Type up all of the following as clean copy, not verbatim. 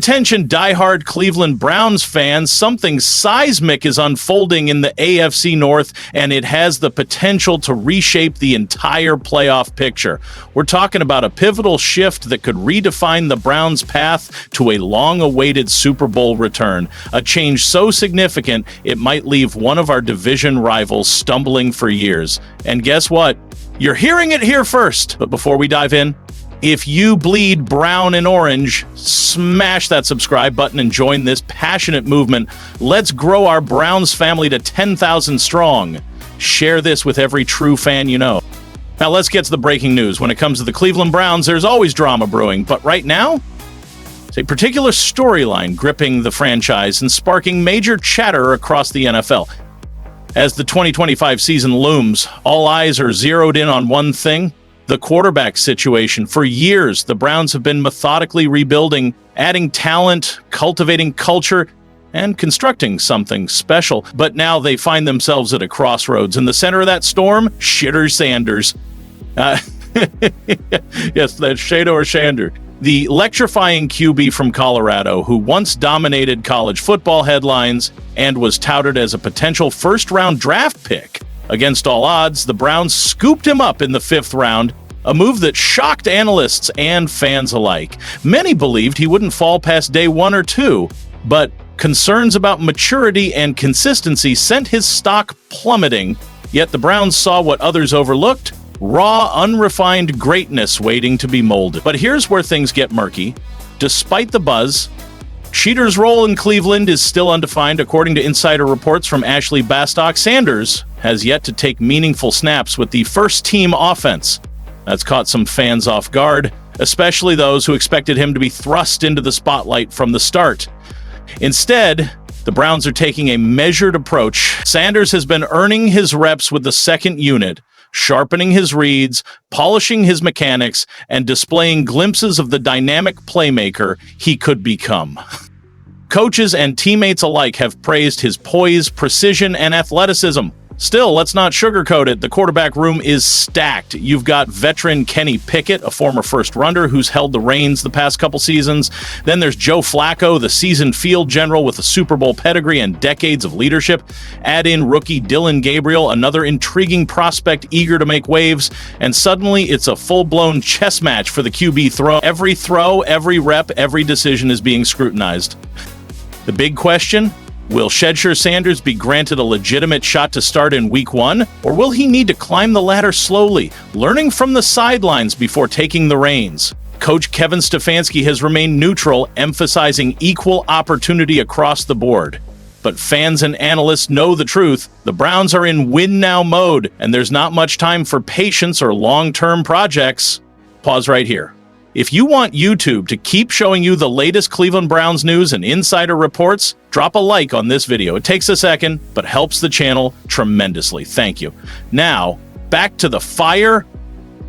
Attention, diehard Cleveland Browns fans, something seismic is unfolding in the AFC North, and it has the potential to reshape the entire playoff picture. We're talking about a pivotal shift that could redefine the Browns' path to a long-awaited Super Bowl return, a change so significant it might leave one of our division rivals stumbling for years. And guess what? You're hearing it here first. But before we dive in, if you bleed brown and orange, smash that subscribe button and join this passionate movement. Let's grow our Browns family to 10,000 strong. Share this with every true fan you know. Now let's get to the breaking news. When it comes to the Cleveland Browns, there's always drama brewing, but right now, it's a particular storyline gripping the franchise and sparking major chatter across the NFL. As the 2025 season looms, all eyes are zeroed in on one thing: the quarterback situation. For years, the Browns have been methodically rebuilding, adding talent, cultivating culture, and constructing something special. But now they find themselves at a crossroads. In the center of that storm, Shedeur Sanders. Yes, that's Shedeur Sanders. The electrifying QB from Colorado, who once dominated college football headlines and was touted as a potential first-round draft pick. Against all odds, the Browns scooped him up in the 5th round, a move that shocked analysts and fans alike. Many believed he wouldn't fall past day 1 or 2, but concerns about maturity and consistency sent his stock plummeting. Yet the Browns saw what others overlooked: raw, unrefined greatness waiting to be molded. But here's where things get murky. Despite the buzz, Shedeur's role in Cleveland is still undefined. According to insider reports from Ashley Bastock, Sanders has yet to take meaningful snaps with the first-team offense. That's caught some fans off guard, especially those who expected him to be thrust into the spotlight from the start. Instead, the Browns are taking a measured approach. Sanders has been earning his reps with the second unit, sharpening his reads, polishing his mechanics, and displaying glimpses of the dynamic playmaker he could become. Coaches and teammates alike have praised his poise, precision, and athleticism. Still, let's not sugarcoat it. The quarterback room is stacked. You've got veteran Kenny Pickett, a former first-rounder who's held the reins the past couple seasons. Then there's Joe Flacco, the seasoned field general with a Super Bowl pedigree and decades of leadership. Add in rookie Gabriel, another intriguing prospect eager to make waves, and suddenly it's a full-blown chess match for the QB throw. Every throw, every rep, every decision is being scrutinized. The big question: will Shedeur Sanders be granted a legitimate shot to start in Week 1, or will he need to climb the ladder slowly, learning from the sidelines before taking the reins? Coach Kevin Stefanski has remained neutral, emphasizing equal opportunity across the board. But fans and analysts know the truth. The Browns are in win-now mode, and there's not much time for patience or long-term projects. Pause right here. If you want YouTube to keep showing you the latest Cleveland Browns news and insider reports, drop a like on this video. It takes a second, but helps the channel tremendously. Thank you. Now, back to the fire.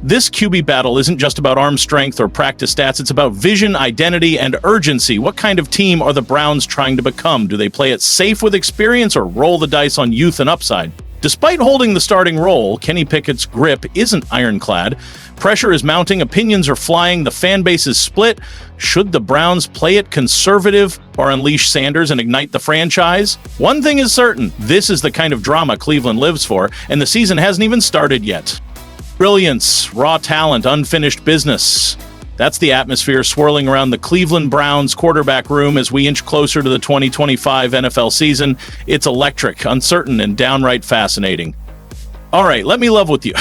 This QB battle isn't just about arm strength or practice stats. It's about vision, identity, and urgency. What kind of team are the Browns trying to become? Do they play it safe with experience or roll the dice on youth and upside? Despite holding the starting role, Kenny Pickett's grip isn't ironclad. Pressure is mounting, opinions are flying, the fan base is split. Should the Browns play it conservative or unleash Sanders and ignite the franchise? One thing is certain: this is the kind of drama Cleveland lives for, and the season hasn't even started yet. Brilliance, raw talent, unfinished business. That's the atmosphere swirling around the Cleveland Browns quarterback room as we inch closer to the 2025 NFL season. It's electric, uncertain, and downright fascinating. All right, let me level with you.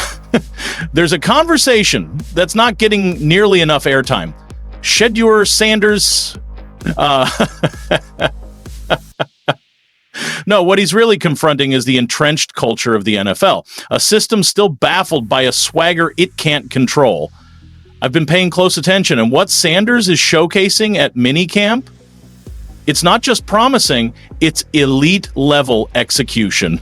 There's a conversation that's not getting nearly enough airtime. Shedeur Sanders... No, what he's really confronting is the entrenched culture of the NFL, a system still baffled by a swagger it can't control. I've been paying close attention, and what Sanders is showcasing at minicamp, it's not just promising, it's elite-level execution.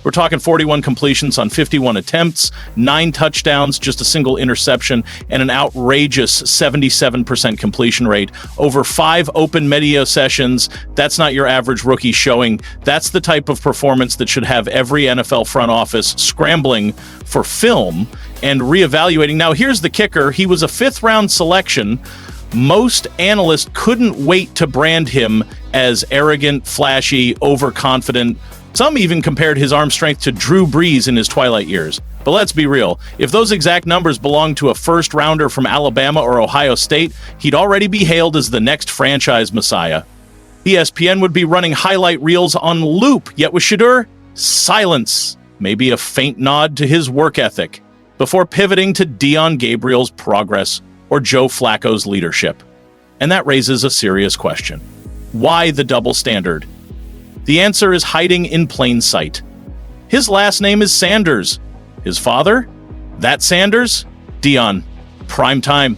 We're talking 41 completions on 51 attempts, 9 touchdowns, just a single interception, and an outrageous 77% completion rate. Over 5 open media sessions. That's not your average rookie showing. That's the type of performance that should have every NFL front office scrambling for film and reevaluating. Now, here's the kicker. He was a 5th-round selection, Most analysts couldn't wait to brand him as arrogant, flashy, overconfident. Some even compared his arm strength to Drew Brees in his twilight years. But let's be real, if those exact numbers belonged to a first-rounder from Alabama or Ohio State, he'd already be hailed as the next franchise messiah. ESPN would be running highlight reels on loop, yet with Shedeur, silence, maybe a faint nod to his work ethic, before pivoting to Gabriel's progress or Joe Flacco's leadership. And that raises a serious question. Why the double standard? The answer is hiding in plain sight. His last name is Sanders. His father? That Sanders? Deion. Prime time.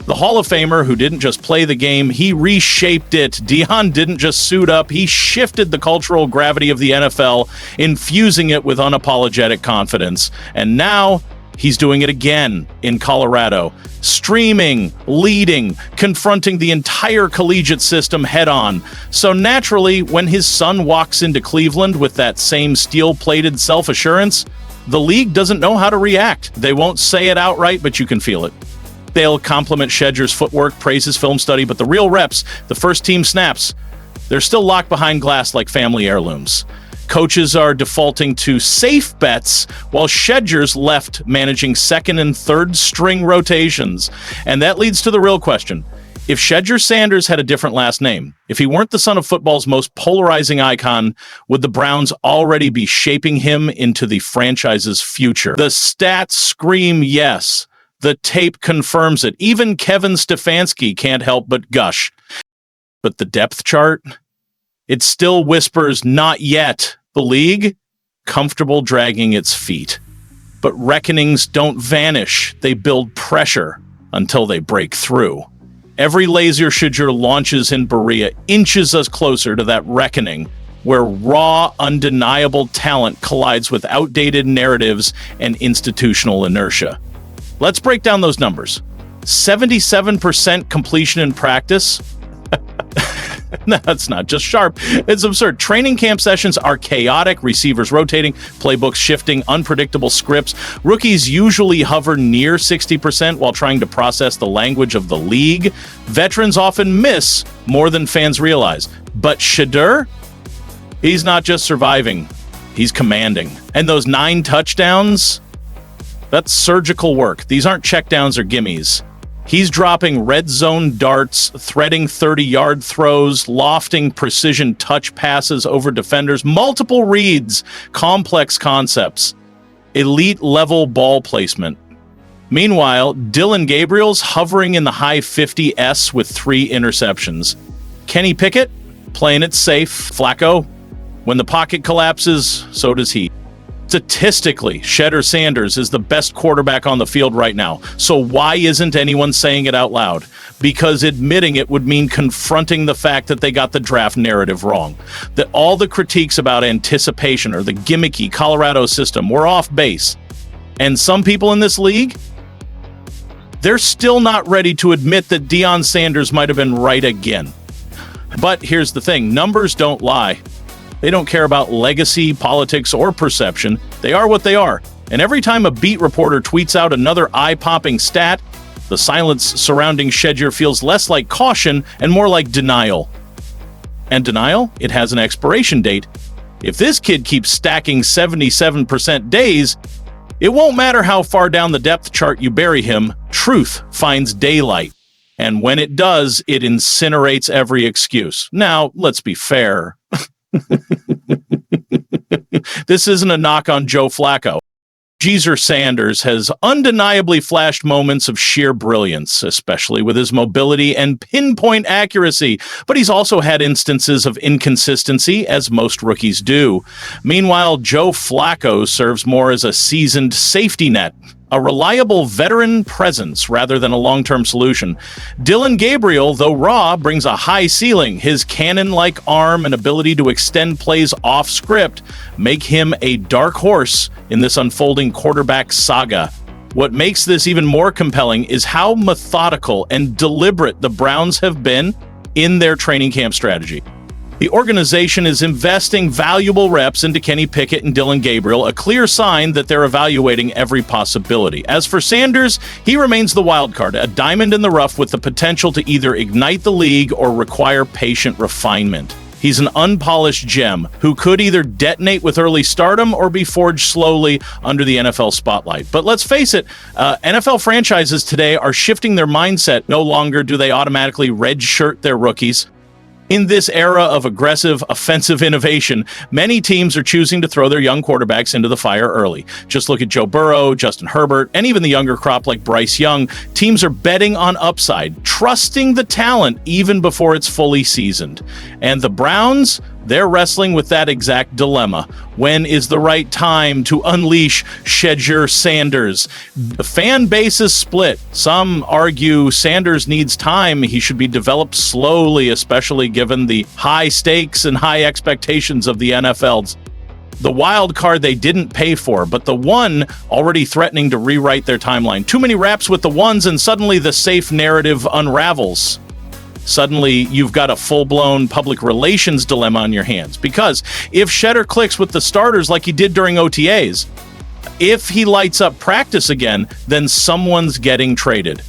The Hall of Famer who didn't just play the game, he reshaped it. Deion didn't just suit up, he shifted the cultural gravity of the NFL, infusing it with unapologetic confidence. And now, he's doing it again in Colorado, streaming, leading, confronting the entire collegiate system head-on. So naturally, when his son walks into Cleveland with that same steel-plated self-assurance, the league doesn't know how to react. They won't say it outright, but you can feel it. They'll compliment Shedeur's footwork, praise his film study, but the real reps, the first-team snaps, they're still locked behind glass like family heirlooms. Coaches are defaulting to safe bets, while Shedeur's left managing second and third string rotations. And that leads to the real question. If Shedeur Sanders had a different last name, if he weren't the son of football's most polarizing icon, would the Browns already be shaping him into the franchise's future? The stats scream yes. The tape confirms it. Even Kevin Stefanski can't help but gush. But the depth chart? It still whispers, not yet. The league, comfortable dragging its feet. But reckonings don't vanish. They build pressure until they break through. Every laser Shedeur launches in Berea inches us closer to that reckoning, where raw, undeniable talent collides with outdated narratives and institutional inertia. Let's break down those numbers. 77% completion in practice. That's not just sharp. It's absurd. Training camp sessions are chaotic, receivers rotating, playbooks shifting, unpredictable scripts. Rookies usually hover near 60% while trying to process the language of the league. Veterans often miss more than fans realize. But Shedeur, he's not just surviving, he's commanding. And those 9 touchdowns, that's surgical work. These aren't checkdowns or gimmies. He's dropping red zone darts, threading 30-yard throws, lofting precision touch passes over defenders, multiple reads, complex concepts, elite-level ball placement. Meanwhile, Gabriel's hovering in the high 50s with 3 interceptions. Kenny Pickett, playing it safe. Flacco, when the pocket collapses, so does he. Statistically, Shedeur Sanders is the best quarterback on the field right now. So why isn't anyone saying it out loud? Because admitting it would mean confronting the fact that they got the draft narrative wrong. That all the critiques about anticipation or the gimmicky Colorado system were off base. And some people in this league, they're still not ready to admit that Deion Sanders might have been right again. But here's the thing, numbers don't lie. They don't care about legacy, politics, or perception. They are what they are. And every time a beat reporter tweets out another eye-popping stat, the silence surrounding Shedeur feels less like caution and more like denial. And denial? It has an expiration date. If this kid keeps stacking 77% days, it won't matter how far down the depth chart you bury him, truth finds daylight. And when it does, it incinerates every excuse. Now, let's be fair. This isn't a knock on Joe Flacco. Shedeur Sanders has undeniably flashed moments of sheer brilliance, especially with his mobility and pinpoint accuracy, but he's also had instances of inconsistency, as most rookies do. Meanwhile, Joe Flacco serves more as a seasoned safety net, a reliable veteran presence rather than a long-term solution. Gabriel, though raw, brings a high ceiling. His cannon-like arm and ability to extend plays off script make him a dark horse in this unfolding quarterback saga. What makes this even more compelling is how methodical and deliberate the Browns have been in their training camp strategy. The organization is investing valuable reps into Kenny Pickett and Dillon Gabriel, a clear sign that they're evaluating every possibility. As for Sanders, he remains the wild card, a diamond in the rough with the potential to either ignite the league or require patient refinement. He's an unpolished gem who could either detonate with early stardom or be forged slowly under the NFL spotlight. But let's face it, NFL franchises today are shifting their mindset. No longer do they automatically redshirt their rookies. In this era of aggressive, offensive innovation, many teams are choosing to throw their young quarterbacks into the fire early. Just look at Joe Burrow, Justin Herbert, and even the younger crop like Bryce Young. Teams are betting on upside, trusting the talent even before it's fully seasoned. And the Browns, they're wrestling with that exact dilemma. When is the right time to unleash Shedeur Sanders? The fan base is split. Some argue Sanders needs time. He should be developed slowly, especially given the high stakes and high expectations of the NFL. The wild card they didn't pay for, but the one already threatening to rewrite their timeline. Too many reps with the ones, and suddenly the safe narrative unravels. Suddenly, you've got a full-blown public relations dilemma on your hands. Because if Shedeur clicks with the starters like he did during OTAs, if he lights up practice again, then someone's getting traded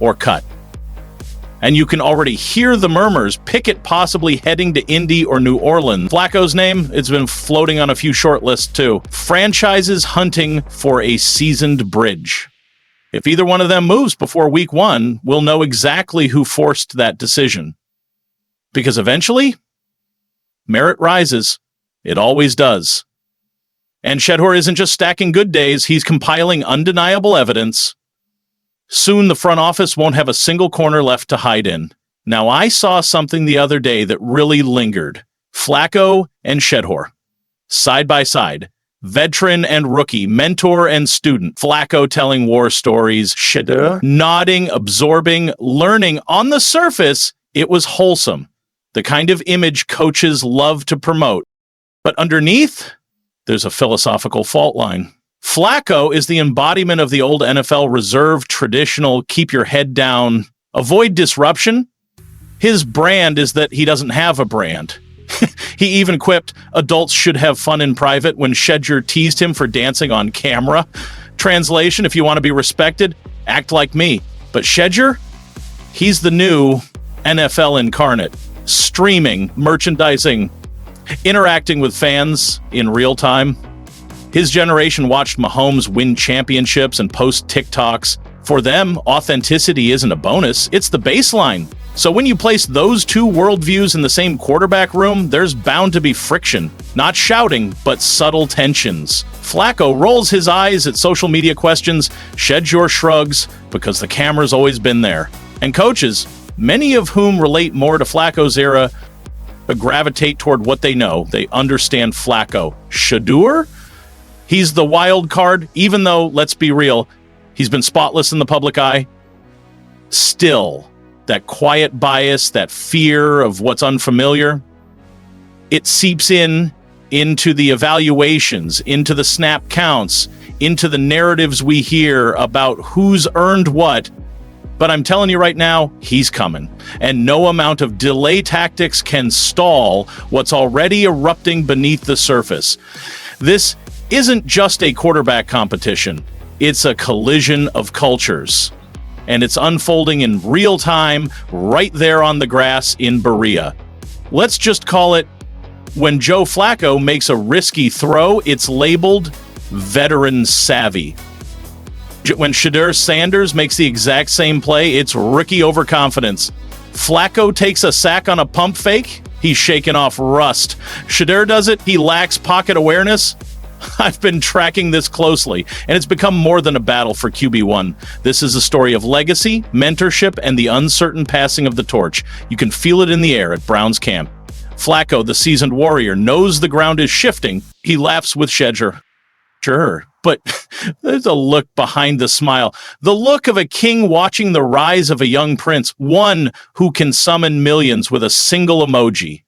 or cut. And you can already hear the murmurs, Pickett possibly heading to Indy or New Orleans. Flacco's name, it's been floating on a few short lists too. Franchises hunting for a seasoned bridge. If either one of them moves before week 1, we'll know exactly who forced that decision. Because eventually, merit rises. It always does. And Shedeur isn't just stacking good days, he's compiling undeniable evidence. Soon the front office won't have a single corner left to hide in. Now, I saw something the other day that really lingered. Flacco and Shedeur, side by side. Veteran and rookie, mentor and student. Flacco telling war stories, Shedeur nodding, absorbing, learning. On the surface, it was wholesome, the kind of image coaches love to promote. But underneath, there's a philosophical fault line. Flacco is the embodiment of the old NFL reserve, traditional, keep your head down, avoid disruption. His brand is that he doesn't have a brand. He even quipped, adults should have fun in private when Shedeur teased him for dancing on camera. Translation, if you want to be respected, act like me. But Shedeur, he's the new NFL incarnate. Streaming, merchandising, interacting with fans in real time. His generation watched Mahomes win championships and post TikToks. For them, authenticity isn't a bonus, it's the baseline. So when you place those two worldviews in the same quarterback room, there's bound to be friction. Not shouting, but subtle tensions. Flacco rolls his eyes at social media questions. Shedeur shrugs, because the camera's always been there. And coaches, many of whom relate more to Flacco's era, gravitate toward what they know. They understand Flacco. Shedeur? He's the wild card, even though, let's be real, he's been spotless in the public eye. Still, that quiet bias, that fear of what's unfamiliar, it seeps into the evaluations, into the snap counts, into the narratives we hear about who's earned what. But I'm telling you right now, he's coming. And no amount of delay tactics can stall what's already erupting beneath the surface. This isn't just a quarterback competition. It's a collision of cultures. And it's unfolding in real time, right there on the grass in Berea. Let's just call it, when Joe Flacco makes a risky throw, it's labeled veteran savvy. When Shedeur Sanders makes the exact same play, it's rookie overconfidence. Flacco takes a sack on a pump fake, he's shaking off rust. Shedeur does it, he lacks pocket awareness. I've been tracking this closely, and it's become more than a battle for QB1. This is a story of legacy, mentorship, and the uncertain passing of the torch. You can feel it in the air at Browns camp. Flacco, the seasoned warrior, knows the ground is shifting. He laughs with Shedeur. Sure, but there's a look behind the smile. The look of a king watching the rise of a young prince, one who can summon millions with a single emoji.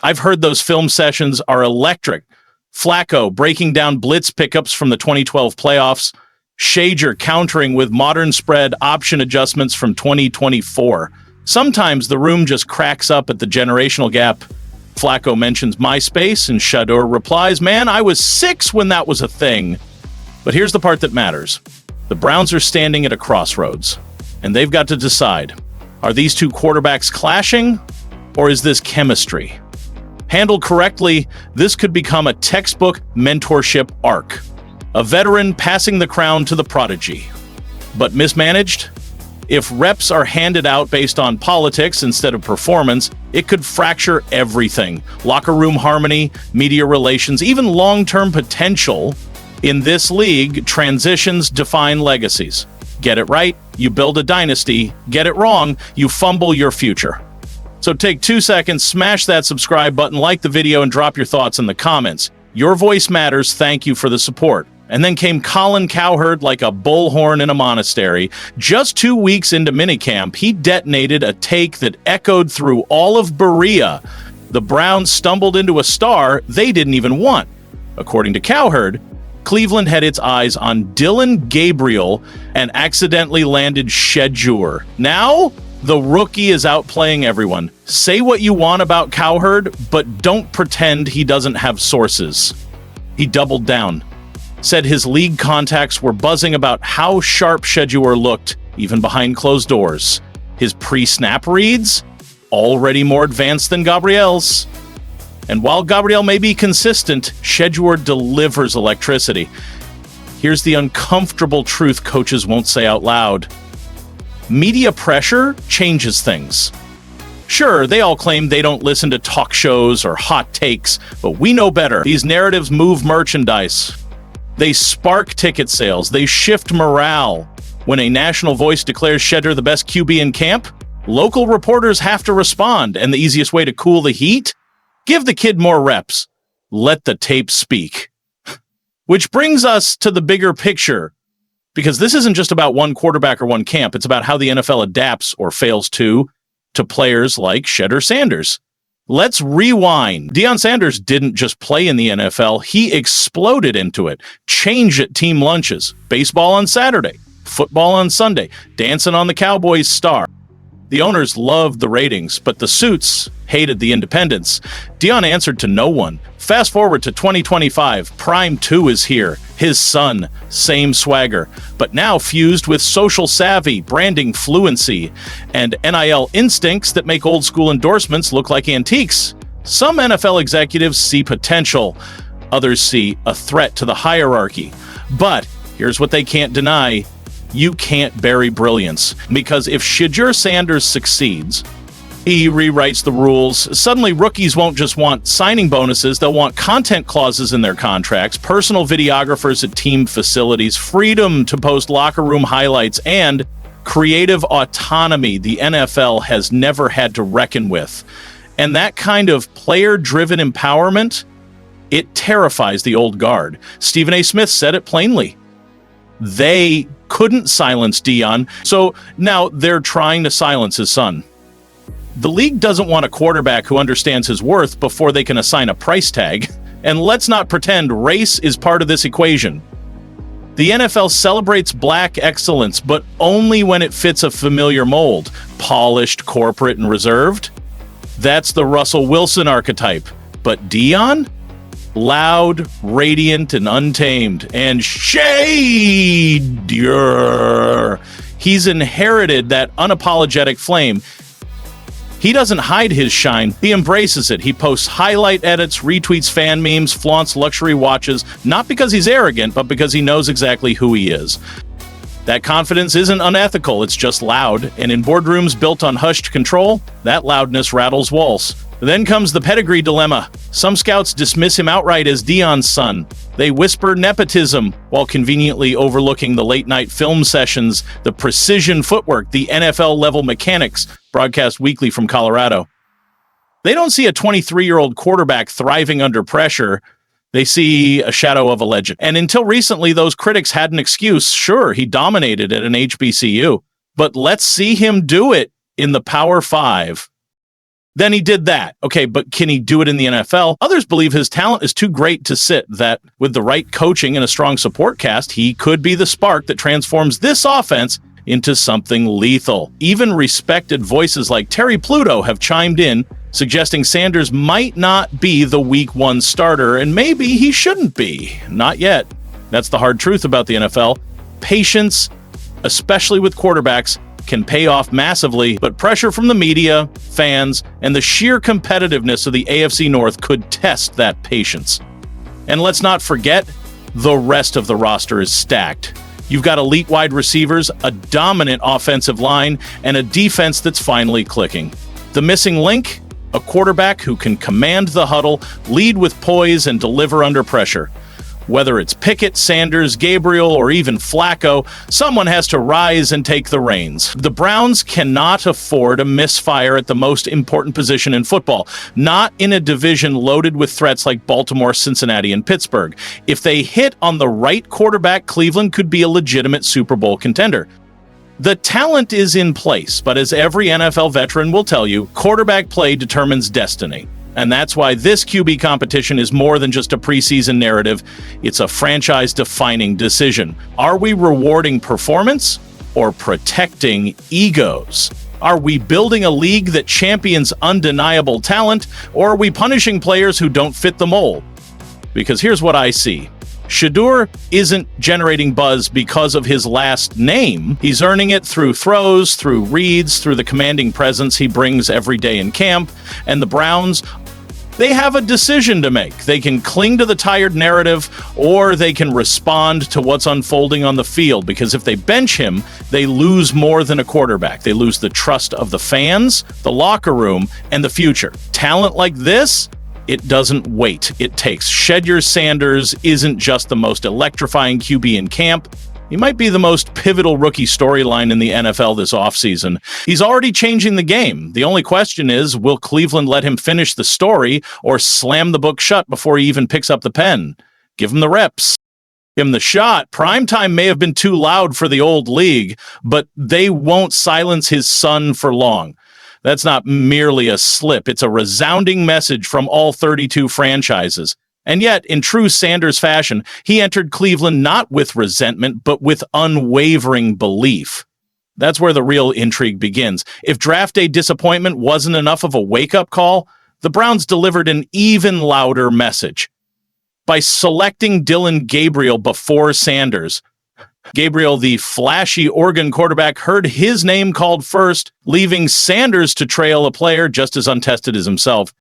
I've heard those film sessions are electric. Flacco breaking down blitz pickups from the 2012 playoffs. Shedeur countering with modern spread option adjustments from 2024. Sometimes the room just cracks up at the generational gap. Flacco mentions MySpace, and Shedeur replies, "Man, I was 6 when that was a thing." But here's the part that matters. The Browns are standing at a crossroads, and they've got to decide. Are these two quarterbacks clashing, or is this chemistry? Handled correctly, this could become a textbook mentorship arc. A veteran passing the crown to the prodigy. But mismanaged? If reps are handed out based on politics instead of performance, it could fracture everything. Locker room harmony, media relations, even long-term potential. In this league, transitions define legacies. Get it right, you build a dynasty. Get it wrong, you fumble your future. So take 2 seconds, smash that subscribe button, like the video, and drop your thoughts in the comments. Your voice matters. Thank you for the support. And then came Colin Cowherd like a bullhorn in a monastery. Just 2 weeks into minicamp, he detonated a take that echoed through all of Berea. The Browns stumbled into a star they didn't even want. According to Cowherd, Cleveland had its eyes on Dylan Gabriel and accidentally landed Shedeur. Now, the rookie is outplaying everyone. Say what you want about Cowherd, but don't pretend he doesn't have sources. He doubled down. Said his league contacts were buzzing about how sharp Shedeur looked, even behind closed doors. His pre-snap reads, already more advanced than Gabriel's. And while Gabriel may be consistent, Shedeur delivers electricity. Here's the uncomfortable truth coaches won't say out loud. Media pressure changes things. Sure, they all claim they don't listen to talk shows or hot takes, but we know better. These narratives move merchandise. They spark ticket sales. They shift morale. When a national voice declares Shedeur the best QB in camp, local reporters have to respond, and the easiest way to cool the heat? Give the kid more reps. Let the tape speak. Which brings us to the bigger picture, because this isn't just about one quarterback or one camp. It's about how the NFL adapts or fails to players like Shedeur Sanders. Let's rewind. Deion Sanders didn't just play in the NFL. He exploded into it. Change at team lunches. Baseball on Saturday. Football on Sunday. Dancing on the Cowboys star. The owners loved the ratings, but the suits hated the independence. Deion answered to no one. Fast forward to 2025. Prime 2 is here. His son, same swagger, but now fused with social savvy, branding fluency, and NIL instincts that make old school endorsements look like antiques. Some NFL executives see potential. Others see a threat to the hierarchy. But here's what they can't deny. You can't bury brilliance, because if Shedeur Sanders succeeds, he rewrites the rules. Suddenly, rookies won't just want signing bonuses. They'll want content clauses in their contracts, personal videographers at team facilities, freedom to post locker room highlights, and creative autonomy the NFL has never had to reckon with. And that kind of player-driven empowerment, it terrifies the old guard. Stephen A. Smith said it plainly. They couldn't silence Deion, so now they're trying to silence his son. The league doesn't want a quarterback who understands his worth before they can assign a price tag. And let's not pretend race is part of this equation. The NFL celebrates black excellence, but only when it fits a familiar mold. Polished, corporate, and reserved. That's the Russell Wilson archetype. But Deion? Loud, radiant, and untamed. And Shedeur. He's inherited that unapologetic flame. He doesn't hide his shine. He embraces it. He posts highlight edits, retweets fan memes, flaunts luxury watches, not because he's arrogant, but because he knows exactly who he is. That confidence isn't unethical, it's just loud. And in boardrooms built on hushed control, that loudness rattles walls. Then comes the pedigree dilemma. Some scouts dismiss him outright as Deion's son. They whisper nepotism while conveniently overlooking the late-night film sessions, the precision footwork, the NFL-level mechanics, broadcast weekly from Colorado. They don't see a 23-year-old quarterback thriving under pressure. They see a shadow of a legend. And until recently, those critics had an excuse. Sure, he dominated at an HBCU, but let's see him do it in the Power 5. Then he did that. Okay, but can he do it in the NFL? Others believe his talent is too great to sit, that with the right coaching and a strong support cast, he could be the spark that transforms this offense into something lethal. Even respected voices like Terry Pluto have chimed in, suggesting Sanders might not be the Week 1 starter, and maybe he shouldn't be. Not yet. That's the hard truth about the NFL. Patience, especially with quarterbacks, can pay off massively, but pressure from the media, fans, and the sheer competitiveness of the AFC North could test that patience. And let's not forget, the rest of the roster is stacked. You've got elite wide receivers, a dominant offensive line, and a defense that's finally clicking. The missing link? A quarterback who can command the huddle, lead with poise, and deliver under pressure. Whether it's Pickett, Sanders, Gabriel, or even Flacco, someone has to rise and take the reins. The Browns cannot afford a misfire at the most important position in football, not in a division loaded with threats like Baltimore, Cincinnati, and Pittsburgh. If they hit on the right quarterback, Cleveland could be a legitimate Super Bowl contender. The talent is in place, but as every NFL veteran will tell you, quarterback play determines destiny. And that's why this QB competition is more than just a preseason narrative. It's a franchise-defining decision. Are we rewarding performance or protecting egos? Are we building a league that champions undeniable talent, or are we punishing players who don't fit the mold? Because here's what I see. Shedeur isn't generating buzz because of his last name. He's earning it through throws, through reads, through the commanding presence he brings every day in camp. And the Browns, they have a decision to make. They can cling to the tired narrative, or they can respond to what's unfolding on the field, because if they bench him, they lose more than a quarterback. They lose the trust of the fans, the locker room, and the future. Talent like this, it doesn't wait, it takes. Shedeur Sanders isn't just the most electrifying QB in camp. He might be the most pivotal rookie storyline in the NFL this offseason. He's already changing the game. The only question is, will Cleveland let him finish the story or slam the book shut before he even picks up the pen? Give him the reps. Give him the shot. Primetime may have been too loud for the old league, but they won't silence his son for long. That's not merely a slip. It's a resounding message from all 32 franchises. And yet, in true Sanders fashion, he entered Cleveland not with resentment, but with unwavering belief. That's where the real intrigue begins. If draft day disappointment wasn't enough of a wake-up call, the Browns delivered an even louder message. By selecting Dillon Gabriel before Sanders, Gabriel, the flashy Oregon quarterback, heard his name called first, leaving Sanders to trail a player just as untested as himself.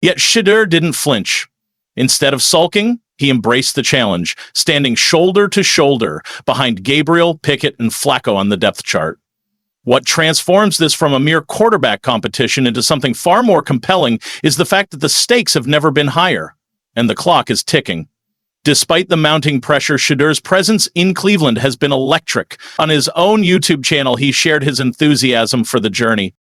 Yet Shedeur didn't flinch. Instead of sulking, he embraced the challenge, standing shoulder to shoulder behind Gabriel, Pickett, and Flacco on the depth chart. What transforms this from a mere quarterback competition into something far more compelling is the fact that the stakes have never been higher, and the clock is ticking. Despite the mounting pressure, Shedeur's presence in Cleveland has been electric. On his own YouTube channel, he shared his enthusiasm for the journey.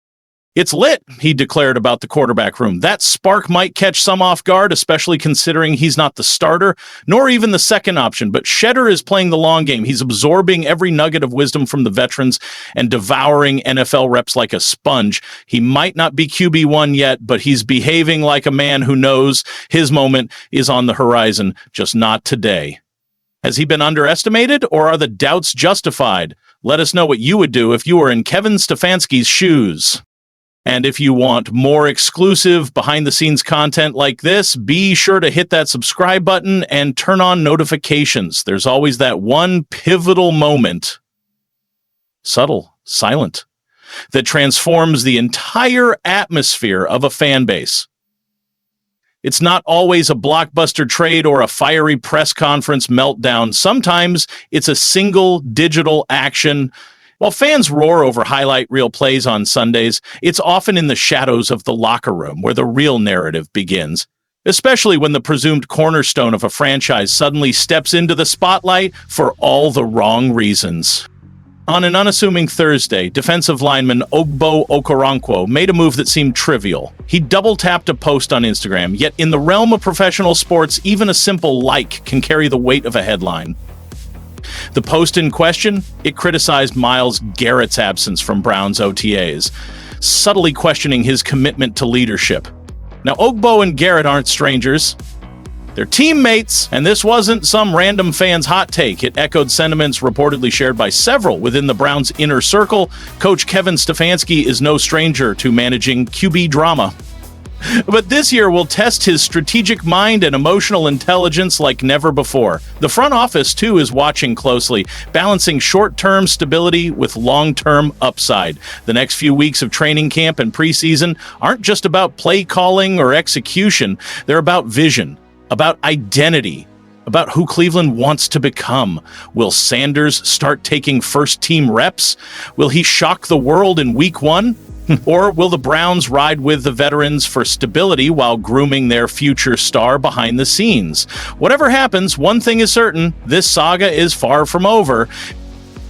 "It's lit," he declared about the quarterback room. "That spark might catch some off guard, especially considering he's not the starter, nor even the second option. But Shedeur is playing the long game. He's absorbing every nugget of wisdom from the veterans and devouring NFL reps like a sponge. He might not be QB1 yet, but he's behaving like a man who knows his moment is on the horizon, just not today." Has he been underestimated, or are the doubts justified? Let us know what you would do if you were in Kevin Stefanski's shoes. And if you want more exclusive behind-the-scenes content like this, be sure to hit that subscribe button and turn on notifications. There's always that one pivotal moment, subtle, silent, that transforms the entire atmosphere of a fan base. It's not always a blockbuster trade or a fiery press conference meltdown. Sometimes it's a single digital action. While fans roar over highlight reel plays on Sundays, it's often in the shadows of the locker room where the real narrative begins, especially when the presumed cornerstone of a franchise suddenly steps into the spotlight for all the wrong reasons. On an unassuming Thursday, defensive lineman Ogbo Okoronkwo made a move that seemed trivial. He double-tapped a post on Instagram, yet in the realm of professional sports, even a simple like can carry the weight of a headline. The post in question, it criticized Myles Garrett's absence from Browns OTAs, subtly questioning his commitment to leadership. Now, Ogbo and Garrett aren't strangers. They're teammates, and this wasn't some random fan's hot take. It echoed sentiments reportedly shared by several within the Browns' inner circle. Coach Kevin Stefanski is no stranger to managing QB drama. But this year will test his strategic mind and emotional intelligence like never before. The front office, too, is watching closely, balancing short-term stability with long-term upside. The next few weeks of training camp and preseason aren't just about play calling or execution. They're about vision, about identity, about who Cleveland wants to become. Will Sanders start taking first-team reps? Will he shock the world in week 1? Or will the Browns ride with the veterans for stability while grooming their future star behind the scenes? Whatever happens, one thing is certain: this saga is far from over.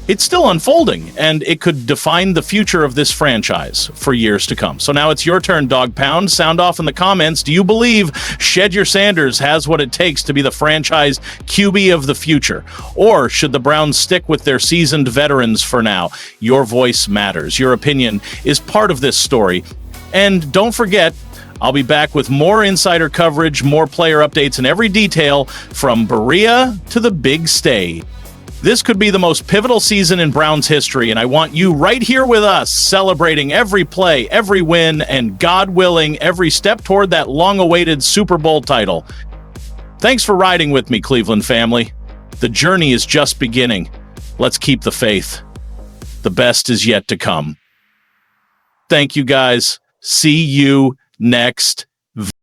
It's still unfolding, and it could define the future of this franchise for years to come. So now it's your turn, Dog Pound. Sound off in the comments. Do you believe Shedeur Sanders has what it takes to be the franchise QB of the future? Or should the Browns stick with their seasoned veterans for now? Your voice matters. Your opinion is part of this story. And don't forget, I'll be back with more insider coverage, more player updates, and every detail from Berea to the Big Stay. This could be the most pivotal season in Browns history, and I want you right here with us, celebrating every play, every win, and God willing, every step toward that long-awaited Super Bowl title. Thanks for riding with me, Cleveland family. The journey is just beginning. Let's keep the faith. The best is yet to come. Thank you, guys. See you next